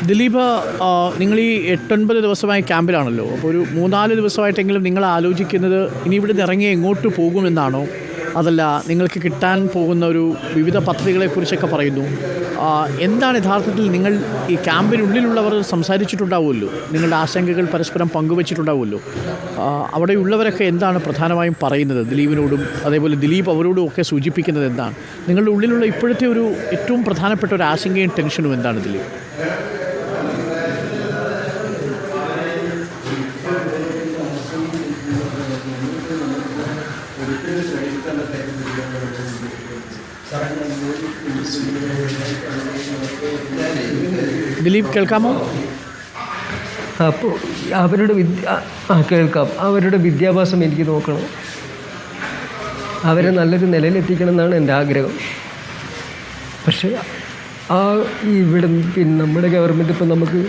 ദിലീപ്, നിങ്ങൾ ഈ 8-9 ദിവസമായി ക്യാമ്പിലാണല്ലോ. അപ്പോൾ ഒരു 3-4 ദിവസമായിട്ടെങ്കിലും നിങ്ങൾ ആലോചിക്കുന്നത് ഇനി ഇവിടുന്ന് ഇറങ്ങി എങ്ങോട്ട് പോകുമെന്നാണോ, അതല്ല നിങ്ങൾക്ക് കിട്ടാൻ പോകുന്ന ഒരു വിവിധ പദ്ധതികളെക്കുറിച്ചൊക്കെ പറയുന്നു? എന്താണ് യഥാർത്ഥത്തിൽ നിങ്ങൾ ഈ ക്യാമ്പിനുള്ളിലുള്ളവർ സംസാരിച്ചിട്ടുണ്ടാവുമല്ലോ, നിങ്ങളുടെ ആശങ്കകൾ പരസ്പരം പങ്കുവച്ചിട്ടുണ്ടാവുമല്ലോ. അവിടെയുള്ളവരൊക്കെ എന്താണ് പ്രധാനമായും പറയുന്നത് ദിലീപിനോടും, അതേപോലെ ദിലീപ് അവരോടും ഒക്കെ സൂചിപ്പിക്കുന്നത് എന്താണ്? നിങ്ങളുടെ ഉള്ളിലുള്ള ഇപ്പോഴത്തെ ഒരു ഏറ്റവും പ്രധാനപ്പെട്ട ഒരു ആശങ്കയും ടെൻഷനും എന്താണ് ദിലീപ്? ദിലീപ്, കേൾക്കാമോ? അപ്പോൾ അവരുടെ കേൾക്കാം. അവരുടെ വിദ്യാഭ്യാസം എനിക്ക് നോക്കണം, അവരെ നല്ലൊരു നിലയിലെത്തിക്കണം എന്നാണ് എൻ്റെ ആഗ്രഹം. പക്ഷേ ഇവിടെ പിന്നെ നമ്മുടെ ഗവൺമെൻറ് ഇപ്പോൾ നമുക്ക്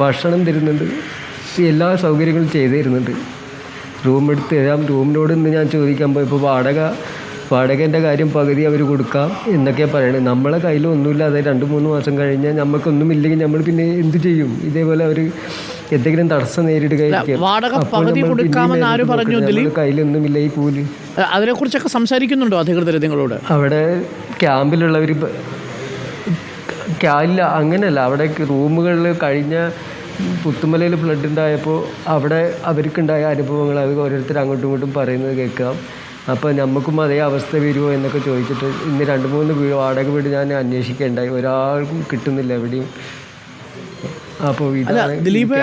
ഭക്ഷണം തരുന്നുണ്ട്, എല്ലാ സൗകര്യങ്ങളും ചെയ്തു തരുന്നുണ്ട്. റൂം എടുത്ത് തരാം. റൂമിനോട് ഇന്ന് ഞാൻ ചോദിക്കാൻ പോയപ്പോൾ വാടകേൻ്റെ കാര്യം പകുതി അവർ കൊടുക്കാം എന്നൊക്കെയാണ് പറയണത്. നമ്മളെ കയ്യിലൊന്നുമില്ലാതെ 2-3 മാസം കഴിഞ്ഞാൽ നമുക്കൊന്നുമില്ലെങ്കിൽ നമ്മൾ പിന്നെ എന്ത് ചെയ്യും? ഇതേപോലെ അവർ എന്തെങ്കിലും തടസ്സം നേരിടുകയായിരിക്കും. കയ്യിലൊന്നുമില്ല ഈ കൂലി. അതിനെക്കുറിച്ചൊക്കെ സംസാരിക്കുന്നുണ്ടോ അധികൃതർ നിങ്ങളോട്? അവിടെ ക്യാമ്പിലുള്ളവർ ഇല്ല, അങ്ങനെയല്ല. അവിടെ റൂമുകളിൽ കഴിഞ്ഞ പുത്തുമലയിൽ ഫ്ലഡ് ഉണ്ടായപ്പോൾ അവിടെ അവർക്കുണ്ടായ അനുഭവങ്ങൾ അവർ ഓരോരുത്തർ അങ്ങോട്ടും ഇങ്ങോട്ടും പറയുന്നത് കേൾക്കാം. അപ്പോൾ നമുക്കും അതേ അവസ്ഥ വരുമോ എന്നൊക്കെ ചോദിച്ചിട്ട് ഇന്ന് 2-3 വാടക വീട് ഞാൻ അന്വേഷിക്കേണ്ടായി. ഒരാൾക്കും കിട്ടുന്നില്ല എവിടെയും. അപ്പോൾ ദിലീപ്,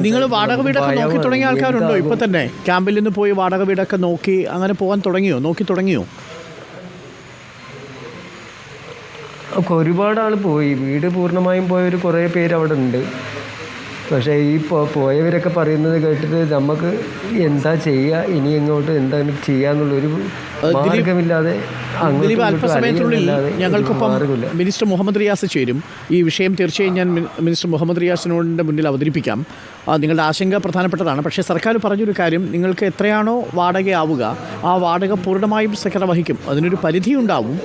നിങ്ങൾ വാടക വീടൊക്കെ നോക്കി തുടങ്ങിയ ആൾക്കാരുണ്ടോ ഇപ്പോൾ തന്നെ? ക്യാമ്പിൽ നിന്ന് പോയി വാടക വീടൊക്കെ നോക്കി അങ്ങനെ പോകാൻ നോക്കി തുടങ്ങിയോ? ഒരുപാട് ആൾ പോയി. വീട് പൂർണ്ണമായും പോയവർ കുറേ പേര് അവിടെ ഉണ്ട്. പക്ഷേ ഈ പോയവരൊക്കെ പറയുന്നത് കേട്ടിട്ട് നമുക്ക് എന്താ ചെയ്യുക, ഇനി എങ്ങോട്ട് എന്താണ് ചെയ്യാന്നുള്ളൊരു മാർഗമില്ലാതെ അല്പസമയത്തിനുള്ളിൽ ഞങ്ങൾക്കൊപ്പം മിനിസ്റ്റർ മുഹമ്മദ് റിയാസ് ചേരും. ഈ വിഷയം തീർച്ചയായും ഞാൻ മിനിസ്റ്റർ മുഹമ്മദ് റിയാസിനോടിൻ്റെ മുന്നിൽ അവതരിപ്പിക്കാം. നിങ്ങളുടെ ആശങ്ക പ്രധാനപ്പെട്ടതാണ്. പക്ഷേ സർക്കാർ പറഞ്ഞൊരു കാര്യം, നിങ്ങൾക്ക് എത്രയാണോ വാടകയാവുക ആ വാടക പൂർണ്ണമായും സർക്കാർ വഹിക്കും. അതിനൊരു പരിധി ഉണ്ടാവും.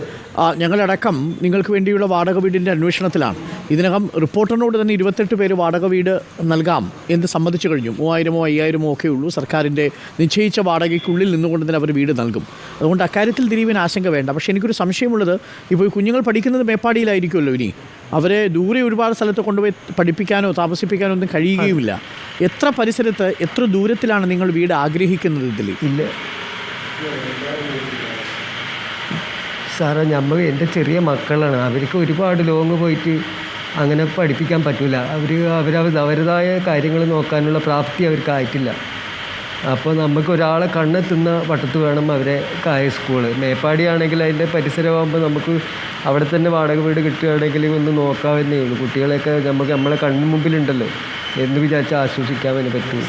ഞങ്ങളടക്കം നിങ്ങൾക്ക് വേണ്ടിയുള്ള വാടക വീടിൻ്റെ അന്വേഷണത്തിലാണ്. ഇതിനകം റിപ്പോർട്ടറിനോട് തന്നെ 28 പേര് വാടക വീട് നൽകാം എന്ന് സമ്മതിച്ചു കഴിഞ്ഞു. 3000-ഓ 5000-ഓ ഒക്കെ ഉള്ളൂ. സർക്കാരിൻ്റെ നിശ്ചയിച്ച വാടകയ്ക്കുള്ളിൽ നിന്നുകൊണ്ട് തന്നെ അവർ വീട് നൽകും. അതുകൊണ്ട് അക്കാര്യത്തിൽ ദിലീപിന് ആശങ്ക വേണ്ട. പക്ഷേ എനിക്കൊരു സംശയമുള്ളത്, ഇപ്പോൾ കുഞ്ഞുങ്ങൾ പഠിക്കുന്നത് മേപ്പാടിയിലായിരിക്കുമല്ലോ. ഇനി അവരെ ദൂരെ ഒരുപാട് സ്ഥലത്ത് കൊണ്ടുപോയി പഠിപ്പിക്കാനോ താമസിപ്പിക്കാനോ ഒന്നും കഴിയുകയുമില്ല. എത്ര പരിസരത്ത്, എത്ര ദൂരത്തിലാണ് നിങ്ങൾ വീട് ആഗ്രഹിക്കുന്നത് ദിലീപ്? ഇല്ല സാറേ, എൻ്റെ ചെറിയ മക്കളാണ്. അവർക്ക് ഒരുപാട് ലോങ് പോയിട്ട് അങ്ങനെ പഠിപ്പിക്കാൻ പറ്റില്ല. അവരുടേതായ കാര്യങ്ങൾ നോക്കാനുള്ള പ്രാപ്തി അവർക്കായിട്ടില്ല. അപ്പോൾ നമുക്ക് ഒരാളെ കണ്ണെത്തുന്ന വട്ടത്ത് വേണം അവരെ സ്കൂള്. മേപ്പാടിയാണെങ്കിൽ അതിൻ്റെ പരിസരമാകുമ്പോൾ നമുക്ക് അവിടെ തന്നെ വാടക വീട് കിട്ടുകയാണെങ്കിൽ ഒന്ന് നോക്കാവുന്നേ ഉള്ളൂ. കുട്ടികളെയൊക്കെ നമ്മളെ കണ്ണിന് മുമ്പിലുണ്ടല്ലോ എന്ന് വിചാരിച്ച് ആശ്വസിക്കാൻ പറ്റും.